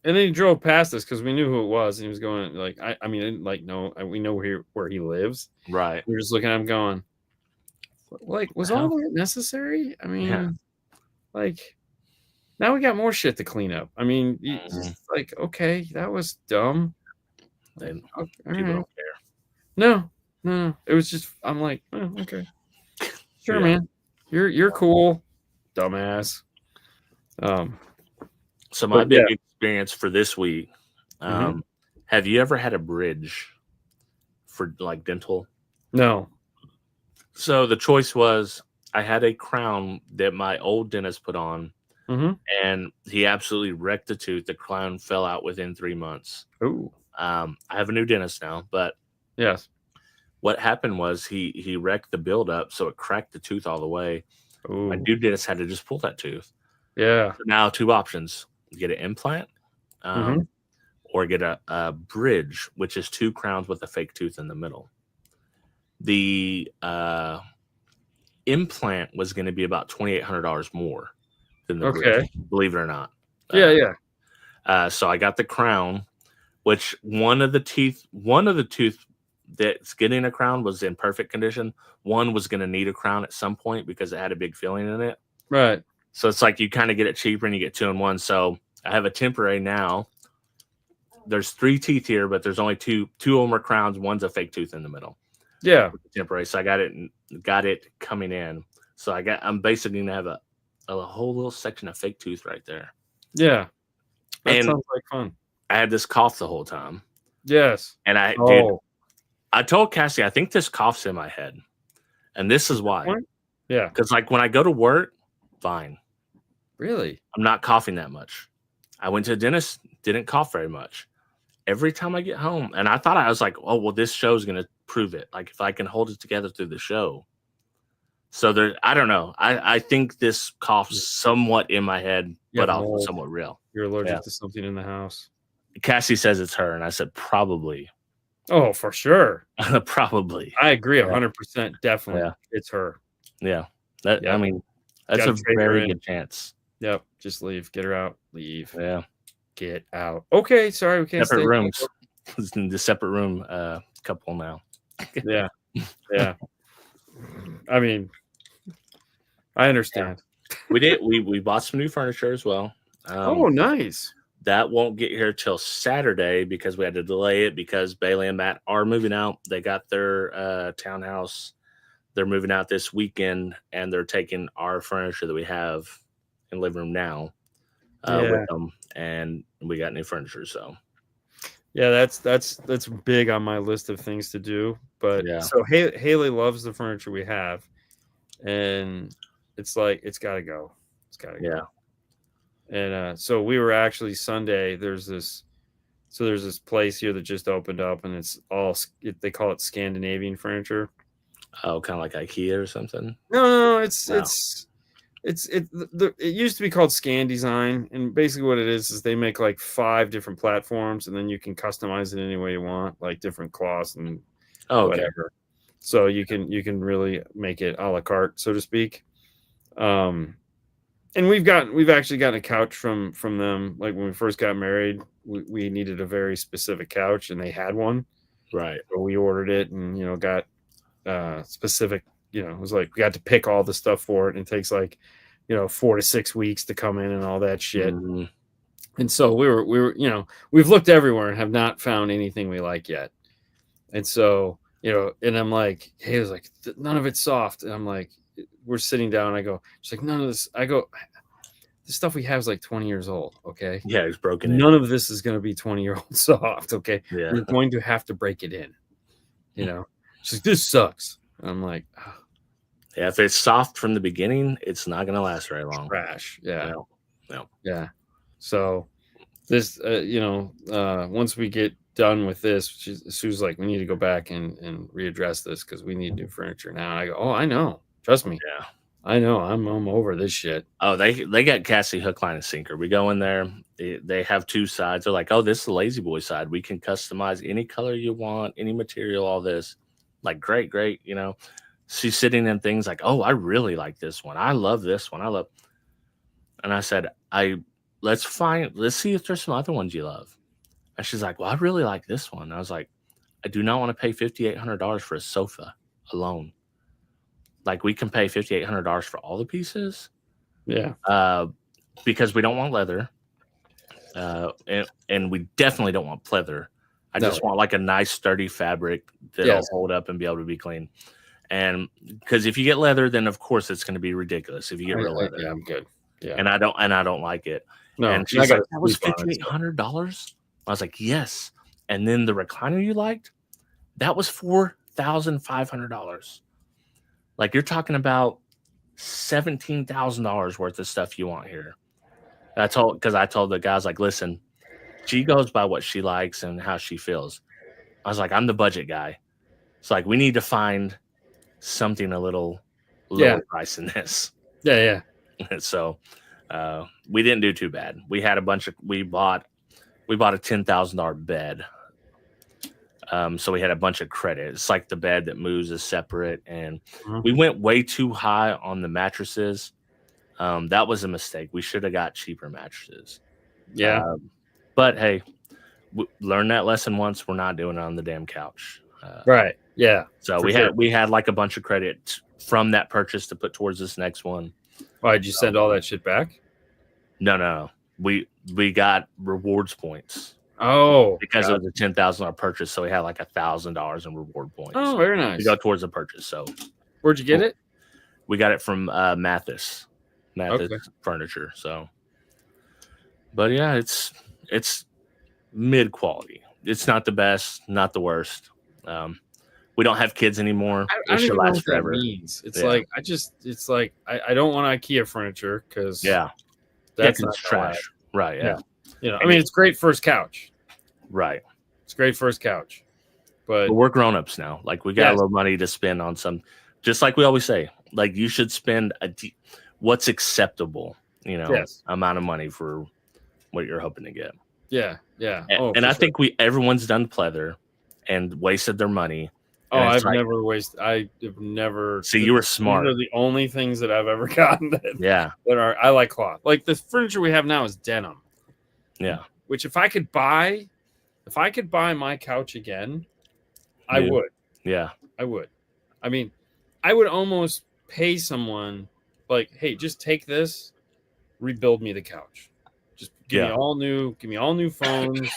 and then he drove past us because we knew who it was, and he was going like, I mean, like, no, we know where he lives, right? We're just looking at him going, like, was all that necessary? I mean, like, now we got more shit to clean up. I mean, just like, okay, that was dumb. And people don't care. No, it was just, I'm like, oh, okay, sure, man, you're cool, dumbass. So my big experience for this week, have you ever had a bridge for like dental? No. So the choice was, I had a crown that my old dentist put on, and he absolutely wrecked the tooth. The crown fell out within 3 months. Ooh. I have a new dentist now, but yes, what happened was he wrecked the buildup, so it cracked the tooth all the way. Ooh. My new dentist had to just pull that tooth. Yeah. So now 2 options: get an implant, or get a bridge, which is 2 crowns with a fake tooth in the middle. The implant was going to be about $2,800 more than the bridge, believe it or not. So I got the crown, which one of the tooth that's getting a crown was in perfect condition. One was going to need a crown at some point because it had a big filling in it. Right. So it's like you kind of get it cheaper and you get 2 in 1. So I have a temporary now. There's 3 teeth here, but there's only two of them are crowns. One's a fake tooth in the middle. Yeah. Temporary. So I got it coming in. So I'm basically gonna have a whole little section of fake tooth right there. Yeah. That sounds like fun. I had this cough the whole time. Yes. And I told Cassie, I think this cough's in my head. And this is why. Yeah. Because like when I go to work, fine. Really? I'm not coughing that much. I went to the dentist, didn't cough very much. Every time I get home, and I thought I was like, oh, well, this show's going to prove it. Like if I can hold it together through the show. So I don't know. I think this cough's somewhat in my head, but also somewhat real. You're allergic to something in the house. Cassie says it's her, and I said probably. Oh, for sure. Probably. I agree 100%. Definitely. Yeah. It's her. Yeah. I mean, that's a very good chance. Yep. Just leave. Get her out. Leave. Yeah. Get out. Okay. Sorry. We can't separate rooms. In the separate room couple now. Yeah. Yeah. I mean, I understand. Yeah. We bought some new furniture as well. Oh, nice. That won't get here till Saturday because we had to delay it because Bailey and Matt are moving out. They got their townhouse. They're moving out this weekend, and they're taking our furniture that we have in the living room now with them, and we got new furniture. So, yeah, that's big on my list of things to do. But so Haley loves the furniture we have, and it's like it's got to go. It's got to go. Yeah. And so we were actually Sunday. There's this place here that just opened up, and it's all they call it Scandinavian furniture. Oh, kind of like IKEA or something. No, it used to be called Scan Design, and basically what it is they make like 5 different platforms, and then you can customize it any way you want, like different cloths and whatever. So you can really make it a la carte, so to speak. And we've actually gotten a couch from them. Like when we first got married, we needed a very specific couch, and they had one. Right. So we ordered it, and got specific. It was like we got to pick all the stuff for it, and it takes like 4 to 6 weeks to come in and all that shit. Mm-hmm. And so we were we've looked everywhere and have not found anything we like yet. And so and I'm like, hey, it was like none of it's soft, and I'm like, we're sitting down. I go, she's like, none of this. I go, the stuff we have is like 20 years old. Okay. Yeah, it's broken. None of this is going to be 20-year-old soft. Okay. Yeah. We're going to have to break it in. She's like, this sucks. And I'm like, oh. Yeah, if it's soft from the beginning, it's not going to last very long. Trash. Yeah. No. Yeah. So this, once we get done with this, Sue's like, we need to go back and readdress this because we need new furniture now. And I go, oh, I know. Trust me. Yeah. I know. I'm over this shit. Oh, they got Cassie hook, line, and sinker. We go in there. They have two sides. They're like, oh, this is the lazy boy side. We can customize any color you want, any material, all this. Like, great. You know, she's sitting in things like, oh, I really like this one. I love this one. And I said, let's see if there's some other ones you love. And she's like, well, I really like this one. And I was like, I do not want to pay $5,800 for a sofa alone. Like, we can pay $5,800 for all the pieces. Yeah. Because we don't want leather. And we definitely don't want pleather. I just want like a nice sturdy fabric that'll hold up and be able to be clean. And because if you get leather, then of course it's going to be ridiculous if you get real leather. Yeah, I'm good. Yeah. And I don't like it. No, and she's like, that was $5,800. I was like, yes. And then the recliner you liked, that was $4,500. Like, you're talking about $17,000 worth of stuff you want here. I told the guys, like, listen, she goes by what she likes and how she feels. I was like, I'm the budget guy. It's like, we need to find something a little lower price than this. Yeah. So we didn't do too bad. We had we bought a $10,000 bed. So we had a bunch of credit. It's like the bed that moves is separate, and we went way too high on the mattresses. That was a mistake. We should have got cheaper mattresses. Yeah. But hey, learn that lesson once. We're not doing it on the damn couch. Right. Yeah. So we had like a bunch of credit from that purchase to put towards this next one. Why did you send all that shit back? No. We got rewards points. Oh, because it was a $10,000 purchase, so we had like $1,000 in reward points. Oh, very nice. To go towards the purchase. So, where'd you get it? We got it from Mathis Furniture. So, but yeah, it's mid quality. It's not the best, not the worst. We don't have kids anymore. It should last forever. It's like I don't want IKEA furniture because that's not trash. Right? Yeah. You know, I mean, it's great first couch. Right. It's great first couch. But we're grown-ups now. Like, we got a little money to spend on some, just like we always say, like, you should spend what's acceptable, amount of money for what you're hoping to get. Yeah. And I think everyone's done pleather and wasted their money. Oh, I've never wasted. I have never. See, you were smart. These are the only things that I've ever gotten that are. I like cloth. Like, the furniture we have now is denim. Yeah. Which if I could buy my couch again, I would. Yeah. I would. I mean, I would almost pay someone like, hey, just take this, rebuild me the couch. Just give me all new phones.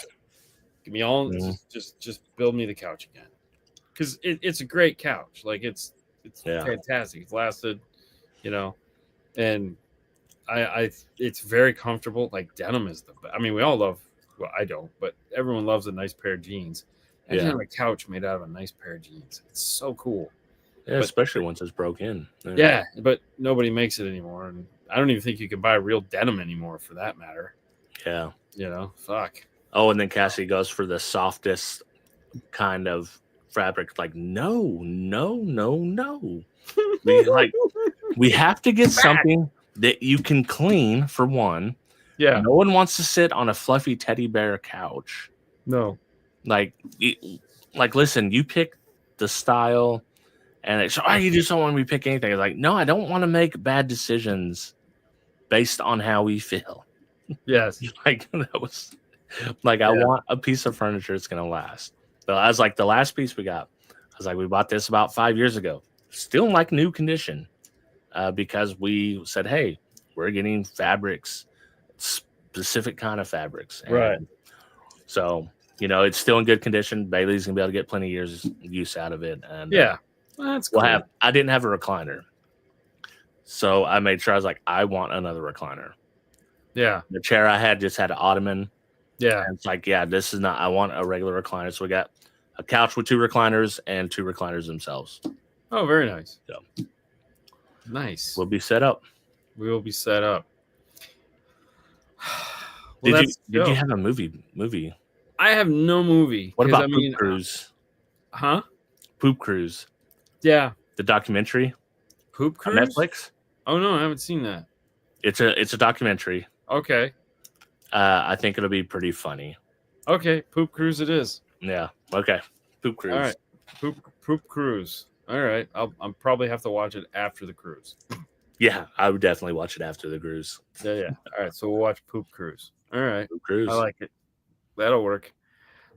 Give me all just build me the couch again. Because it's a great couch. Like, it's fantastic. It's lasted, and I it's very comfortable. Like, denim is we all love. Well, I don't, but everyone loves a nice pair of jeans. I have a couch made out of a nice pair of jeans. It's so cool. Yeah, especially once it's broke in. Yeah, but nobody makes it anymore, and I don't even think you can buy real denim anymore, for that matter. Yeah, fuck. Oh, and then Cassie goes for the softest kind of fabric. Like, no. we have to get something that you can clean, for one. Yeah. No one wants to sit on a fluffy teddy bear couch. No. Like, listen, you pick the style, and it's, you just don't want me to pick anything. It's like, no, I don't want to make bad decisions based on how we feel. Yes. Like, that was like, I want a piece of furniture that's going to last. But I was like, the last piece we got, I was like, we bought this about 5 years ago. Still in like new condition, because we said, hey, we're getting fabrics, specific kind of fabrics. And right. So, it's still in good condition. Bailey's going to be able to get plenty of years use out of it. And that's cool. I didn't have a recliner. So I made sure, I was like, I want another recliner. Yeah. The chair I had just had an ottoman. Yeah. And it's like, this is not, I want a regular recliner. So we got a couch with 2 recliners and 2 recliners themselves. Oh, very nice. So nice. We'll be set up. We will be set up. Did you have a movie? I have no movie. What about Poop Cruise? Huh? Poop Cruise. Yeah. The documentary? Poop Cruise? On Netflix? Oh no, I haven't seen that. It's a documentary. Okay. I think it'll be pretty funny. Okay, Poop Cruise it is. Yeah. Okay. Poop Cruise. All right. Poop Cruise. All right. I'll probably have to watch it after the cruise. Yeah, I would definitely watch it after the cruise. Yeah. All right. So we'll watch Poop Cruise. All right. Poop Cruise. I like it. That'll work.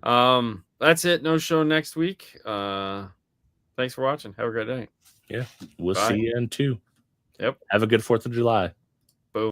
That's it. No show next week. Thanks for watching. Have a great day. Yeah. We'll see you in 2. Yep. Have a good 4th of July.